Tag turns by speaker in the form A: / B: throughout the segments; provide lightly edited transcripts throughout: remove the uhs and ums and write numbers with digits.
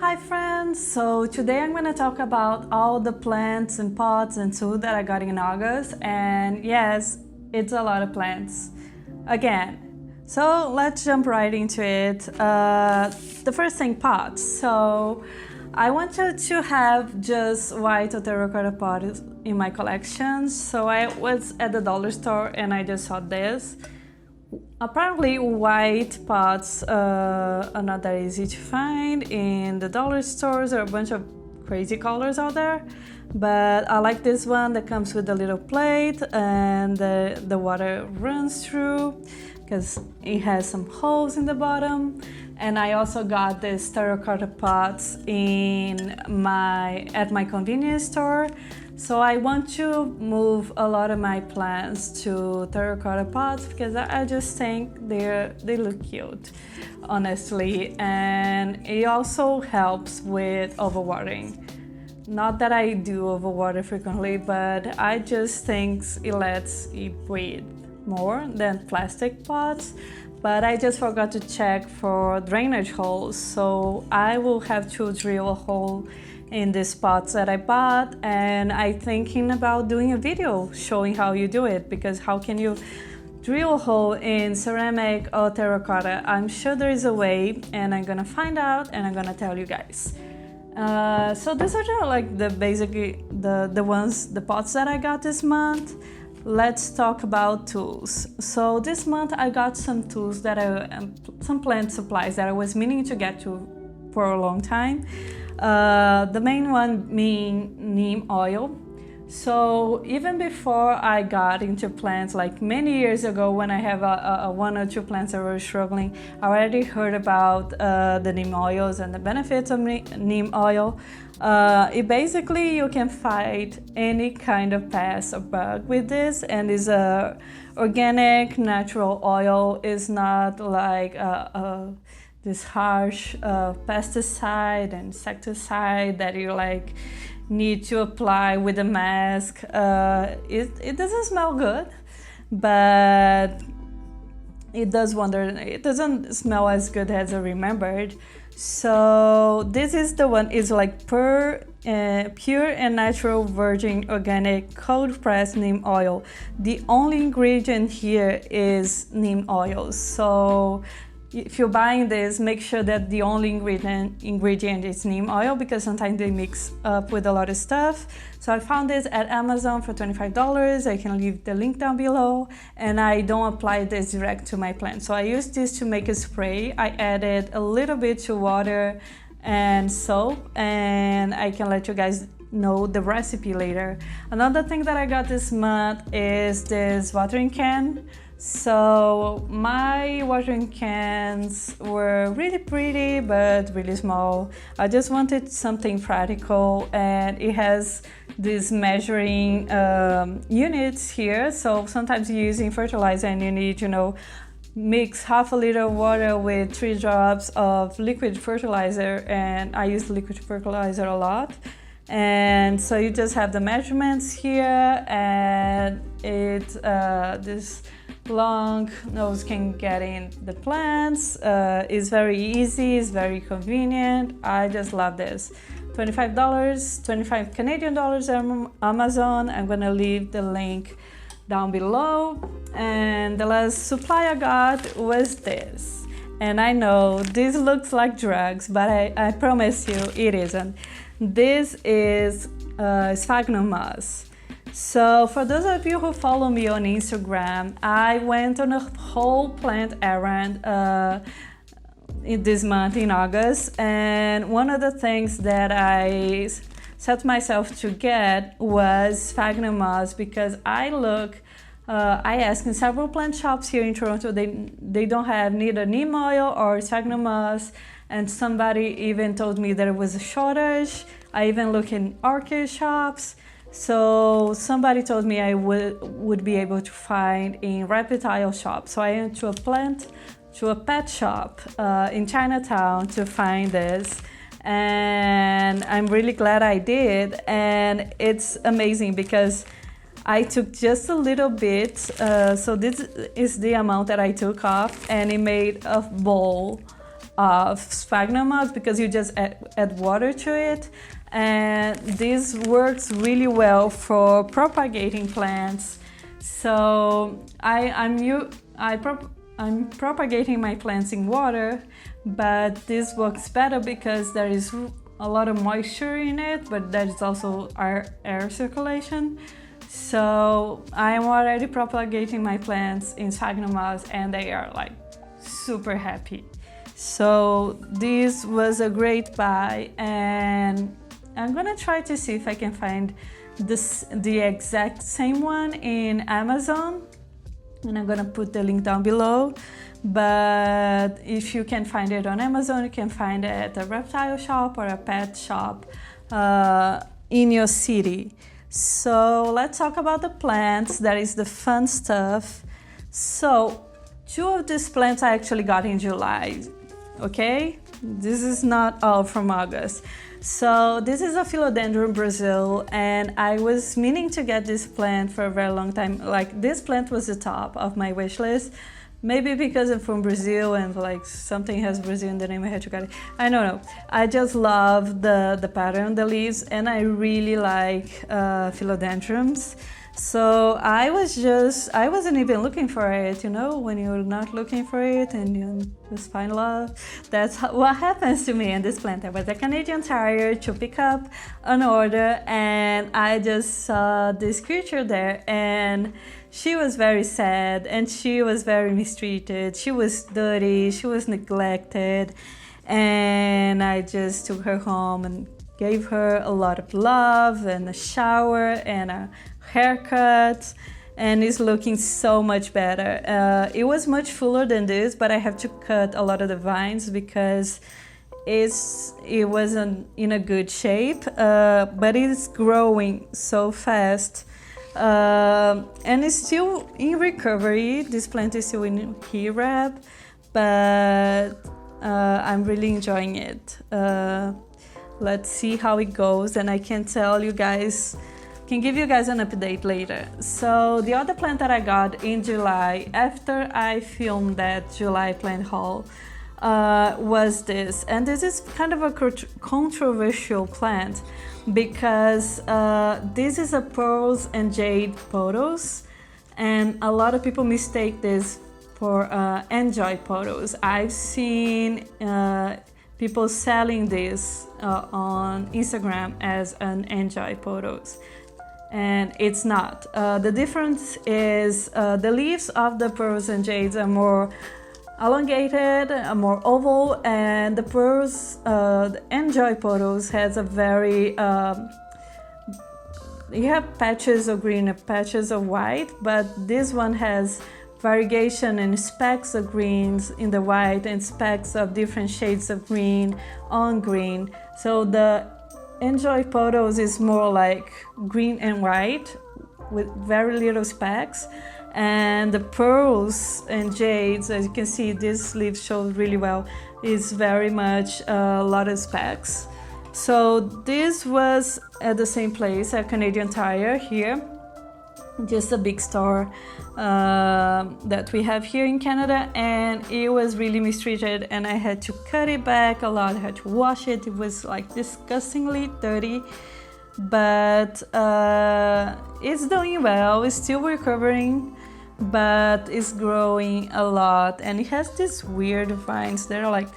A: Hi friends! So today I'm going to talk about all the plants and pots and tools that I got in August, and yes, it's a lot of plants again. So let's jump right into it. The first thing, pots. So I wanted to have just white or terracotta pots in my collection. So I was at the dollar store and I just saw this. Apparently white pots are not that easy to find in the dollar stores. There are a bunch of crazy colors out there, but I like this one that comes with a little plate and the water runs through because it has some holes in the bottom. And I also got this terracotta pots at my convenience store. So I want to move a lot of my plants to terracotta pots because I just think they look cute, honestly. And it also helps with overwatering. Not that I do overwater frequently, but I just think it lets it breathe more than plastic pots. But I just forgot to check for drainage holes, so I will have to drill a hole in these pots that I bought, and I'm thinking about doing a video showing how you do it, because how can you drill a hole in ceramic or terracotta? I'm sure there is a way, and I'm gonna find out and I'm gonna tell you guys. So these are like the pots that I got this month. Let's talk about tools. So this month I got some tools some plant supplies that I was meaning to get to for a long time. The main one being neem oil. So even before I got into plants, like many years ago when I have one or two plants that were struggling, I already heard about the neem oils and the benefits of neem oil. Basically you can fight any kind of pest or bug with this, and is a organic natural oil. Is not like this harsh pesticide and insecticide that you like need to apply with a mask. It doesn't smell good, but it does wonder. It doesn't smell as good as I remembered. So this is the one. Is like pure and natural virgin organic cold pressed neem oil. The only ingredient here is neem oil. So if you're buying this, make sure that the only ingredient is neem oil, because sometimes they mix up with a lot of stuff. So I found this at Amazon for $25. I can leave the link down below, and I don't apply this direct to my plant. So I use this to make a spray. I added a little bit to water and soap, and I can let you guys know the recipe later. Another thing that I got this month is this watering can. So my watering cans were really pretty but really small. I just wanted something practical, and it has these measuring units here. So sometimes you're using fertilizer and you need, mix half a liter of water with 3 drops of liquid fertilizer, and I use liquid fertilizer a lot. And so you just have the measurements here, and it's this long nose can get in the plants. It's very easy, it's very convenient. I just love this. $25, 25 Canadian dollars on Amazon. I'm gonna leave the link down below. And the last supply I got was this. And I know this looks like drugs, but I promise you it isn't. This is sphagnum moss. So for those of you who follow me on Instagram, I went on a whole plant errand this month in August, and one of the things that I set myself to get was sphagnum moss, because I asked in several plant shops here in Toronto, they don't have neither neem oil or sphagnum moss, and somebody even told me there was a shortage. I even looked in orchid shops. So somebody told me I would be able to find in reptile shops. So I went to a pet shop in Chinatown to find this, and I'm really glad I did. And it's amazing because I took just a little bit, so this is the amount that I took off, and it made a bowl of sphagnum moss because you just add water to it, and this works really well for propagating plants. So I'm propagating my plants in water, but this works better because there is a lot of moisture in it, but there is also air circulation. So I'm already propagating my plants in sphagnum moss and they are like super happy. So this was a great buy, and I'm gonna try to see if I can find the exact same one in Amazon, and I'm gonna put the link down below. But if you can find it on Amazon, you can find it at a reptile shop or a pet shop in your city. So let's talk about the plants. That is the fun stuff. So 2 of these plants I actually got in July, okay? This is not all from August. So this is a Philodendron Brasil, and I was meaning to get this plant for a very long time. Like, this plant was the top of my wish list. Maybe because I'm from Brazil and like something has Brazil in the name, I had to get it. I don't know. I just love the pattern on the leaves, and I really like philodendrons. So I wasn't even looking for it, you know, when you're not looking for it and you just find love. That's what happens to me in this plant. I was a Canadian Tire to pick up an order, and I just saw this creature there, and she was very sad and she was very mistreated. She was dirty, she was neglected, and I just took her home and gave her a lot of love and a shower and a haircut, and it's looking so much better. It was much fuller than this, but I have to cut a lot of the vines because it wasn't in a good shape, but it's growing so fast. And it's still in recovery. This plant is still in rehab, but I'm really enjoying it. Let's see how it goes, and I can give you guys an update later. So the other plant that I got in July, after I filmed that July plant haul, was this. And this is kind of a controversial plant because this is a pearls and jade pothos, and a lot of people mistake this for enjoy pothos. I've seen people selling this on Instagram as an enjoy pothos, and it's not. The difference is the leaves of the pearls and jades are more elongated, more oval, and the pearls, the enjoy pothos has a very you have patches of green and patches of white, but this one has variegation and specks of greens in the white and specks of different shades of green on green. So the enjoy pothos is more like green and white with very little specks, and the pearls and jades, as you can see, this leaf shows really well, is very much a lot of specks. So this was at the same place, at Canadian Tire here, just a big store that we have here in Canada, and it was really mistreated, and I had to cut it back a lot. I had to wash it. It was like disgustingly dirty, but it's doing well. It's still recovering, but it's growing a lot, and it has these weird vines that are like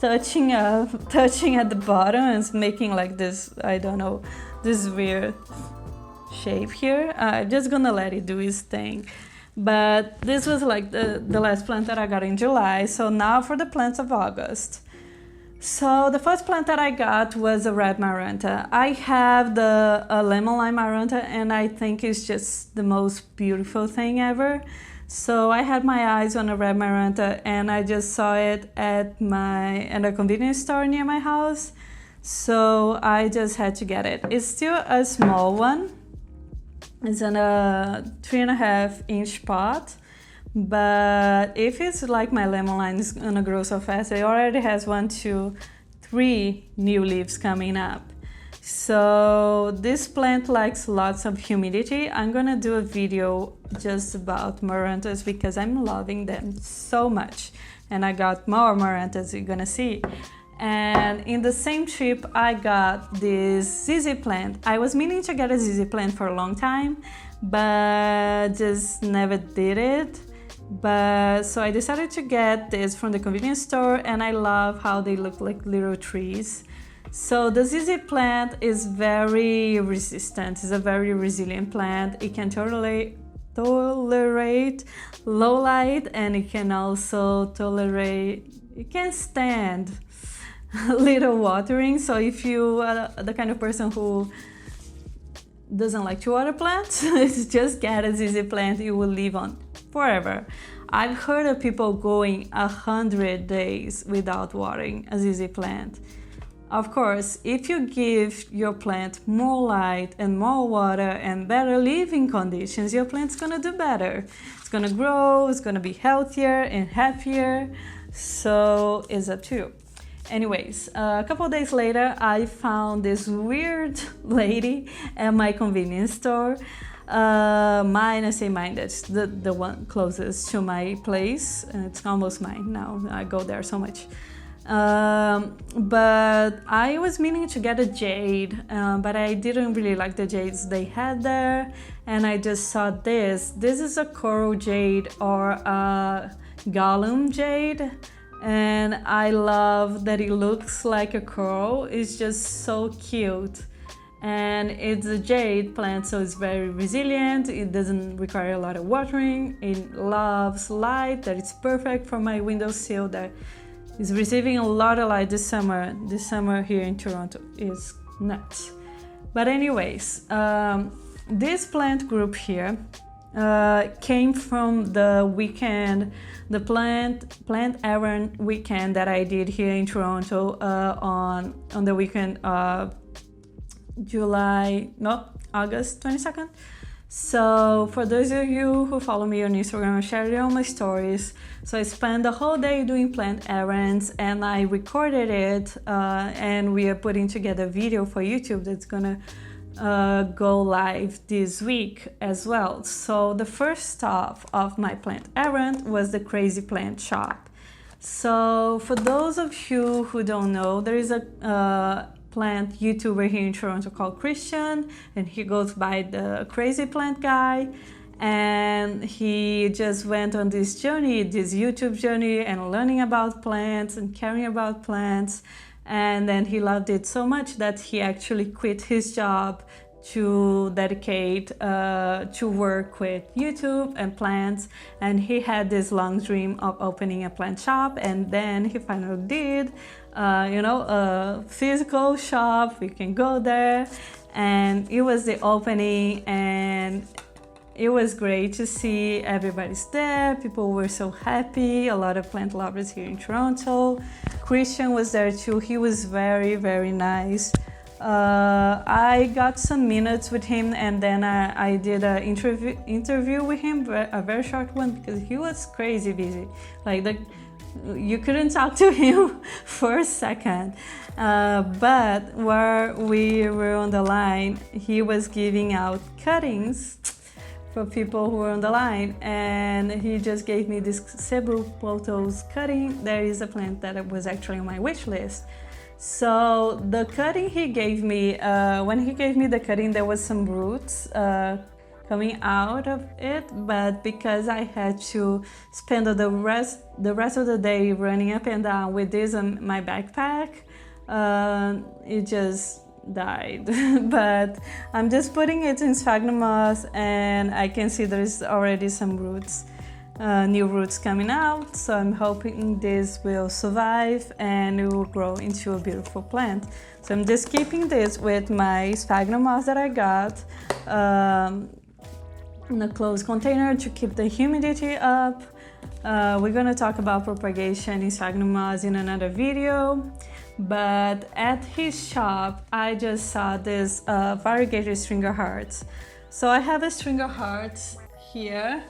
A: touching at the bottom and making like this, I don't know, this weird shape here. I'm just gonna let it do its thing. But this was like the last plant that I got in July. So now for the plants of August. So the first plant that I got was a red Maranta. I have the lemon lime Maranta, and I think it's just the most beautiful thing ever. So I had my eyes on a red Maranta, and I just saw it at a convenience store near my house. So I just had to get it. It's still a small one. It's in a 3.5 inch pot, but if it's like my lemon lime is gonna grow so fast, it already has 1, 2, 3 new leaves coming up. So this plant likes lots of humidity. I'm gonna do a video just about Marantas because I'm loving them so much. and I got more Marantas, you're gonna see. And in the same trip, I got this ZZ plant. I was meaning to get a ZZ plant for a long time, but just never did it. But so I decided to get this from the convenience store, and I love how they look like little trees. So the ZZ plant is very resistant. It's a very resilient plant. It can tolerate low light, and it can also it can stand little watering. So if you are the kind of person who doesn't like to water plants, just get a ZZ plant, you will live on forever. I've heard of people going 100 days without watering a ZZ plant. Of course, if you give your plant more light and more water and better living conditions, your plant's gonna do better. It's gonna grow, it's gonna be healthier and happier. So it's up to you. Anyways, a couple of days later, I found this weird lady at my convenience store. That's the one closest to my place. It's almost mine now. I go there so much. But I was meaning to get a jade, but I didn't really like the jades they had there. And I just saw this. This is a coral jade or a Gollum jade. And I love that it looks like a coral. It's just so cute. And it's a jade plant, so it's very resilient. It doesn't require a lot of watering. It loves light. That is perfect for my windowsill that is receiving a lot of light this summer. This summer here in Toronto is nuts. But anyways, this plant group here came from the weekend, the plant errand weekend that I did here in Toronto on the weekend of August 22nd. So for those of you who follow me on Instagram, I share it on my stories. So I spent the whole day doing plant errands, and I recorded it, and we are putting together a video for YouTube that's gonna go live this week as well. So the first stop of my plant errand was the Crazy Plant Shop. So for those of you who don't know, there is a plant YouTuber here in Toronto called Christian, and he goes by the Crazy Plant Guy. And he just went on this journey, this YouTube journey, and learning about plants and caring about plants. And then he loved it so much that he actually quit his job to dedicate to work with YouTube and plants. And he had this long dream of opening a plant shop, and then he finally did. A physical shop. We can go there, and it was the opening, and it was great to see everybody's there. People were so happy. A lot of plant lovers here in Toronto. Christian was there too. He was very, very nice. I got some minutes with him, and then I did an interview with him, a very short one, because he was crazy busy. You couldn't talk to him for a second. But while we were on the line, he was giving out cuttings for people who were on the line, and he just gave me this Cebu Blue Pothos cutting. There is a plant that was actually on my wish list. So the cutting he gave me, when he gave me the cutting, there was some roots coming out of it, but because I had to spend the rest of the day running up and down with this on my backpack, it just died. But I'm just putting it in sphagnum moss, and I can see there's already some roots, new roots coming out. So I'm hoping this will survive and it will grow into a beautiful plant. So I'm just keeping this with my sphagnum moss that I got in a closed container to keep the humidity up. We're gonna talk about propagation in sphagnum moss in another video. But at his shop, I just saw this variegated stringer hearts. So I have a stringer hearts here.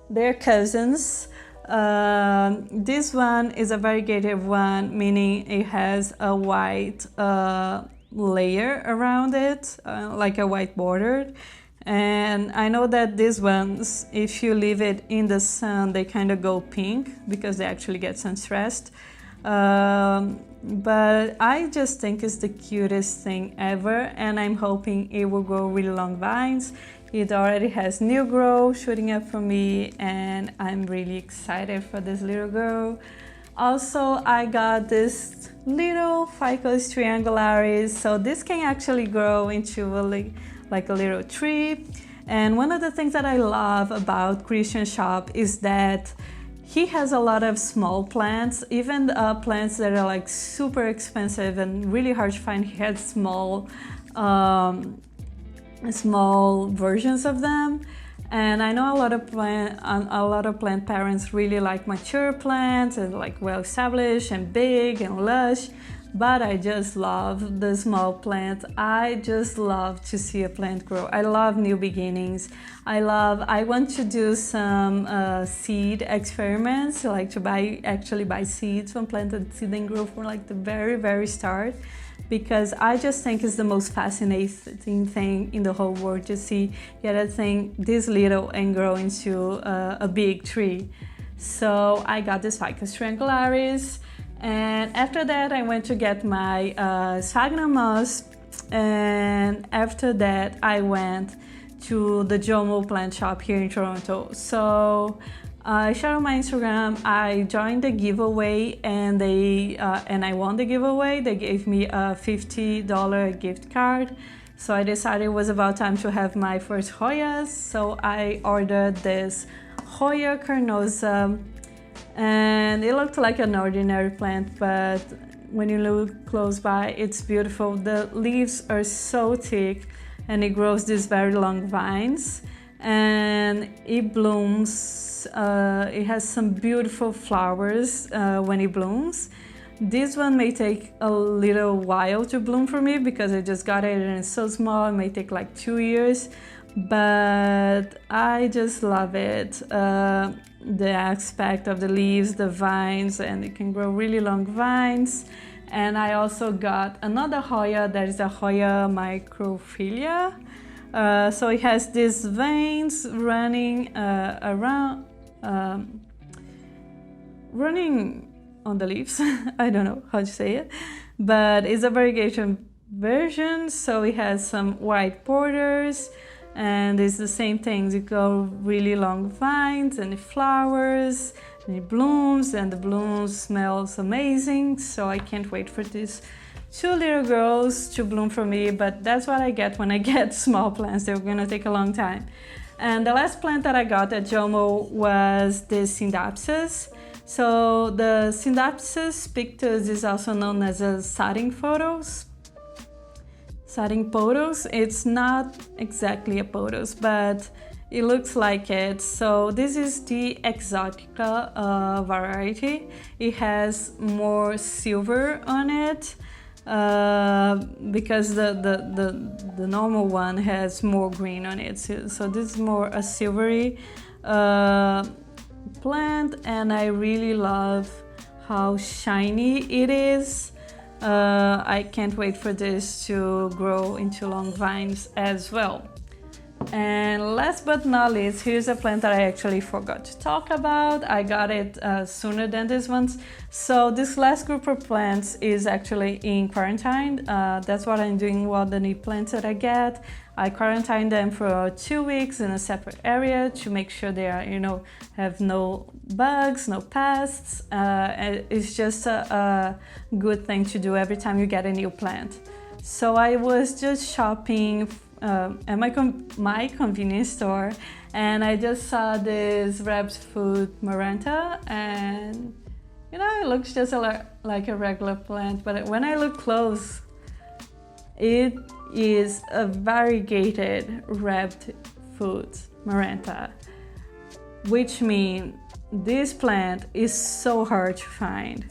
A: They're cousins. This one is a variegated one, meaning it has a white layer around it, like a white border. And I know that these ones, if you leave it in the sun, they kind of go pink because they actually get sun stressed. But I just think it's the cutest thing ever, and I'm hoping it will grow really long vines. It already has new growth shooting up for me, and I'm really excited for this little girl. Also, I got this little Ficus Triangularis, so this can actually grow into like a little tree. And one of the things that I love about Christian's shop is that he has a lot of small plants, even plants that are like super expensive and really hard to find. He has small versions of them. And I know a lot of plant parents really like mature plants and like well established and big and lush, but I just love the small plant. I just love to see a plant grow. I love new beginnings. I want to do some seed experiments, like to actually buy seeds from plants and see them grow from like the very start, because I just think it's the most fascinating thing in the whole world to see get a thing this little and grow into a big tree. So I got this Ficus Triangularis, and after that I went to get my sphagnum moss, and after that I went to the Jomo plant shop here in Toronto. So I shared on my Instagram, I joined the giveaway, and I won the giveaway. They gave me a $50 gift card. So I decided it was about time to have my first Hoyas. So I ordered this Hoya Carnosa, and it looked like an ordinary plant, but when you look close by, it's beautiful. The leaves are so thick, and it grows these very long vines, and it blooms. It has some beautiful flowers when it blooms. This one may take a little while to bloom for me because I just got it and it's so small. It may take like 2 years, but I just love it. The aspect of the leaves, the vines, and it can grow really long vines. And I also got another Hoya, that is a Hoya Macrophylla. So it has these veins running running on the leaves. I don't know how to say it, but it's a variegated version, so it has some white borders, and it's the same thing. It grows really long vines, and it flowers, and it blooms, and the blooms smells amazing. So I can't wait for these 2 little girls to bloom for me, but that's what I get when I get small plants. They're gonna take a long time. And the last plant that I got at Jomo was the Scindapsus. So the Scindapsus Pictus is also known as a satin pothos. It's not exactly a pothos, but it looks like it. So this is the exotica variety. It has more silver on it because the normal one has more green on it. So this is more a silvery plant, and I really love how shiny it is. I can't wait for this to grow into long vines as well. And last but not least, here's a plant that I actually forgot to talk about. I got it sooner than this ones. So this last group of plants is actually in quarantine. That's what I'm doing with the new plants that I get. I quarantine them for 2 weeks in a separate area to make sure they are, have no bugs, no pests. It's just a good thing to do every time you get a new plant. So I was just shopping at my convenience store, and I just saw this wrapped food Maranta, and it looks just like a regular plant, but when I look close, it is a variegated wrapped food Maranta, which means this plant is so hard to find.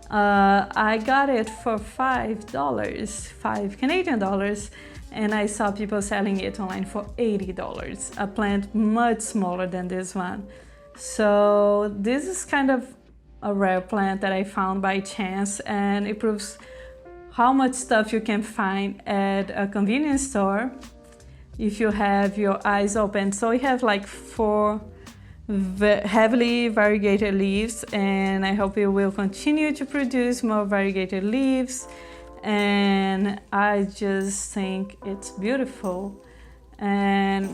A: I got it for $5 Canadian dollars, and I saw people selling it online for $80, a plant much smaller than this one. So this is kind of a rare plant that I found by chance, and it proves how much stuff you can find at a convenience store. if you have your eyes open. So we have like 4 heavily variegated leaves, and I hope it will continue to produce more variegated leaves, and I just think it's beautiful. And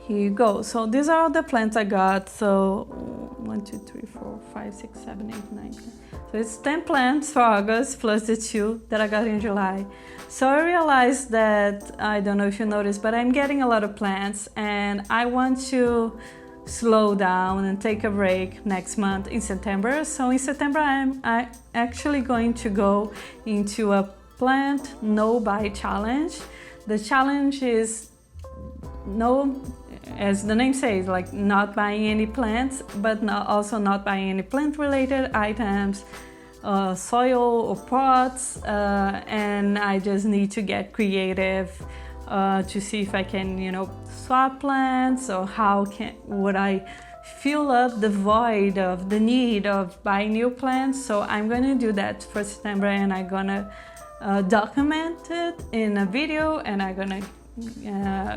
A: here you go. So these are all the plants I got. So 1, 2, 3, 4, 5, 6, 7, 8, 9, 10. So it's 10 plants for August plus the 2 that I got in July. So I realized that, I don't know if you noticed, but I'm getting a lot of plants, and I want to slow down and take a break next month in September. So in September I'm actually going to go into a plant no buy challenge. The challenge is no, as the name says, like not buying any plants, but also not buying any plant related items, soil or pots, and I just need to get creative to see if I can, you know, swap plants, or how would I fill up the void of the need of buying new plants. So I'm gonna do that for September, and I'm gonna document it in a video, and I'm gonna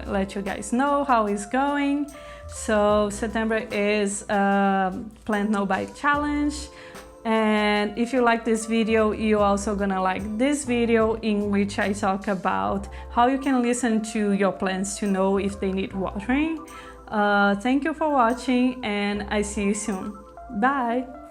A: let you guys know how it's going. So September is plant no buy challenge. And if you like this video, you're also gonna like this video, in which I talk about how you can listen to your plants to know if they need watering. Thank you for watching, and I see you soon. Bye!